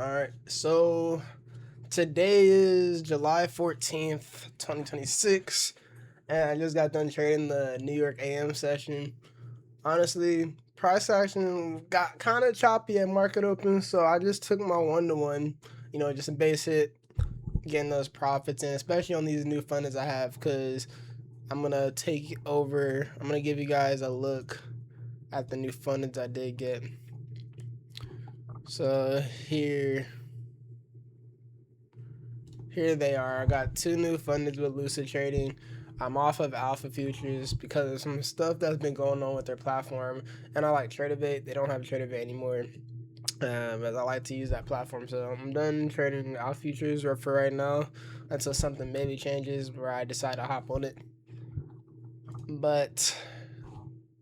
All right, so today is July 14th, 2026, and I just got done trading the NYAM session. Honestly, price action got kind of choppy at market open, so I just took my one-to-one, just a base hit, getting those profits in, especially on these new fundings I have, because I'm going to take over. I'm going to give you guys a look at the new fundings I did get. So here they are. I got two new fundings with Lucid Trading. I'm off of Alpha Futures because of some stuff that's been going on with their platform. And I like Tradeovate. They don't have Tradeovate anymore. As I like to use that platform. So I'm done trading Alpha Futures for right now until something maybe changes where I decide to hop on it. But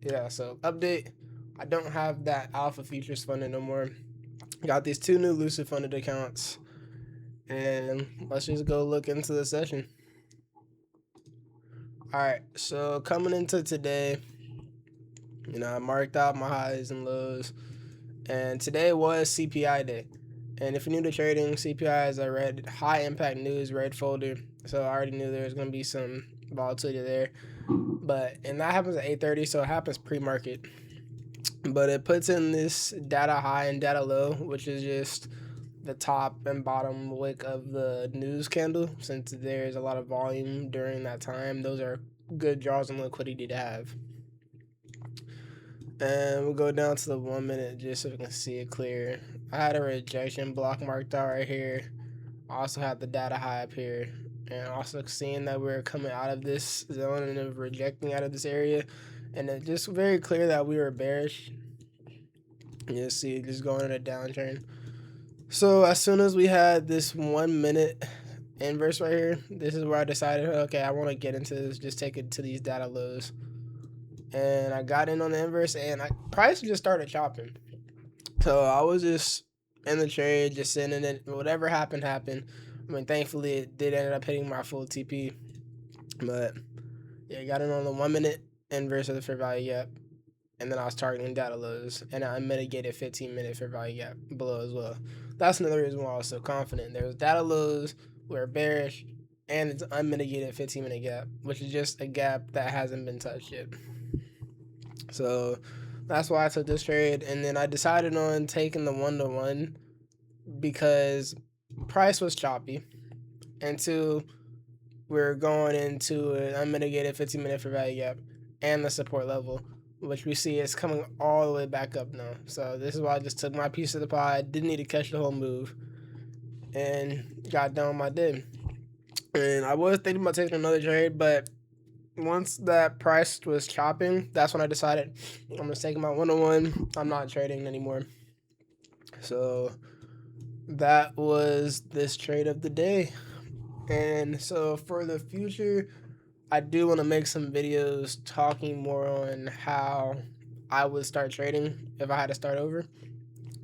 yeah, so update. I don't have that Alpha Futures funding no more. Got these two new Lucid funded accounts. And let's just go look into the session. Alright, so coming into today, I marked out my highs and lows. And today was CPI day. And if you're new to trading, CPI is a high impact news red folder. So I already knew there was going to be some volatility there. And that happens at 8:30, so it happens pre-market. But it puts in this data high and data low, which is just the top and bottom wick of the news candle. Since there's a lot of volume during that time, those are good draws on liquidity to have. And we'll go down to the 1 minute just so we can see it clear. I had a rejection block marked out right here. I also had the data high up here. And also seeing that we're coming out of this zone and rejecting out of this area. And it's just very clear that we were bearish. You see, just going in a downtrend. So as soon as we had this 1 minute inverse right here, this is where I decided, okay, I want to get into this, just take it to these data lows. And I got in on the inverse, and price just started chopping. So I was just in the trade, just sitting in it. Whatever happened, happened. I mean, thankfully, it did end up hitting my full TP. But yeah, I got in on the 1 minute inverse of the fair value gap. And then I was targeting data lows, and I mitigated 15-minute fair value gap below as well. That's another reason why I was so confident. There was data lows, we were bearish, and it's unmitigated 15-minute gap, which is just a gap that hasn't been touched yet. So that's why I took this trade, and then I decided on taking the 1-to-1 because price was choppy, and two, we're going into an unmitigated 15-minute fair value gap and the support level, which we see is coming all the way back up now. So this is why I just took my piece of the pie. Didn't need to catch the whole move, and got done with my day. And I was thinking about taking another trade, but once that price was chopping, that's when I decided I'm just taking my 1-to-1. I'm not trading anymore. So that was this trade of the day. And so for the future, I do want to make some videos talking more on how I would start trading if I had to start over,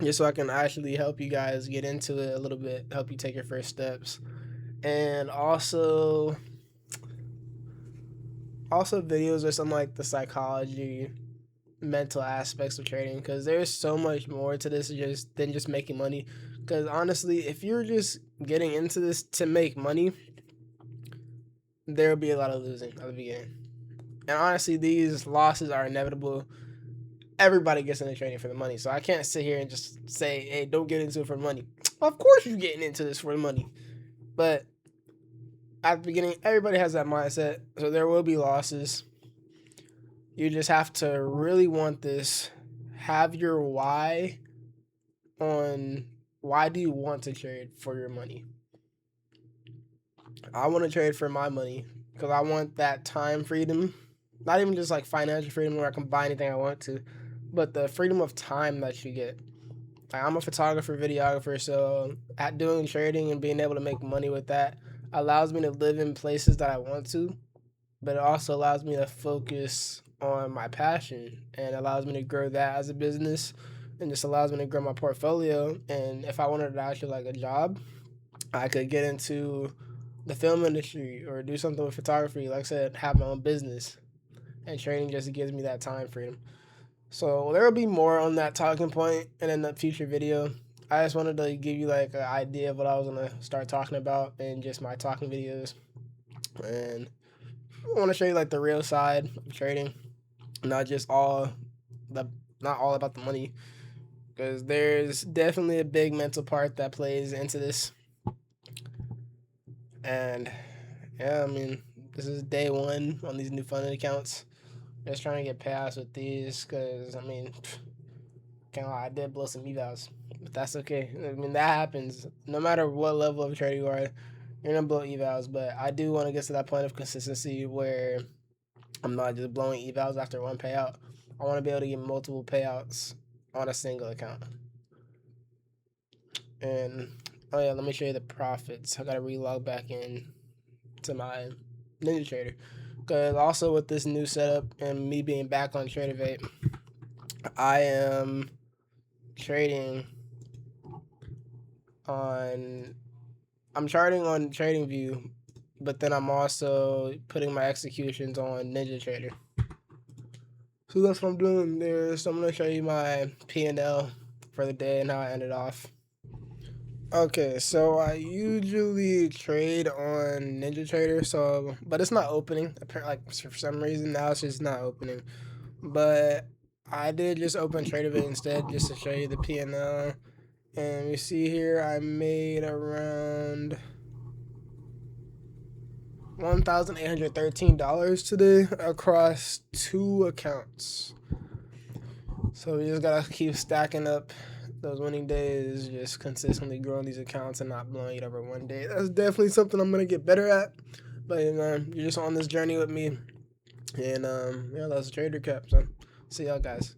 just so I can actually help you guys get into it a little bit, help you take your first steps. And also videos or something like the psychology, mental aspects of trading, because there's so much more to this than just making money. Because honestly, if you're just getting into this to make money, there'll be a lot of losing at the beginning. And honestly, these losses are inevitable. Everybody gets into trading for the money. So I can't sit here and just say, hey, don't get into it for money. Of course you're getting into this for the money. But at the beginning, everybody has that mindset. So there will be losses. You just have to really want this. Have your why on why do you want to trade for your money. I want to trade for my money because I want that time freedom. Not even just like financial freedom where I can buy anything I want to, but the freedom of time that you get. Like, I'm a photographer, videographer, so at doing trading and being able to make money with that allows me to live in places that I want to, but it also allows me to focus on my passion and allows me to grow that as a business, and just allows me to grow my portfolio. And if I wanted to actually like a job, I could get into the film industry or do something with photography. Like I said, have my own business, and trading just gives me that time freedom. So there will be more on that talking point in a future video. I just wanted to give you like an idea of what I was gonna start talking about in just my talking videos, and I want to show you like the real side of trading, not just all the not all about the money, because there's definitely a big mental part that plays into this. And yeah, I mean, this is day one on these new funded accounts. Just trying to get payouts with these, because I mean, can't lie, I did blow some evals, but that's okay. I mean, that happens no matter what level of trader you are. You're gonna blow evals, but I do want to get to that point of consistency where I'm not just blowing evals after one payout. I want to be able to get multiple payouts on a single account. And oh yeah, let me show you the profits. I gotta relog back in to my Ninja Trader, because also with this new setup and me being back on TraderVate, I am trading on I'm charting on TradingView, but then I'm also putting my executions on Ninja Trader. So that's what I'm doing there. So I'm gonna show you my P&L for the day and how I ended off. Okay, so I usually trade on Ninja Trader, so but it's not opening. Apparently, like for some reason now it's just not opening. But I did just open TraderVate instead, just to show you the P&L. And you see here, I made around $1,813 today across 2 accounts. So we just gotta keep stacking up those winning days, just consistently growing these accounts and not blowing it over one day. That's definitely something I'm gonna get better at. But you're just on this journey with me, and yeah, that's Trader Cap. So see y'all guys.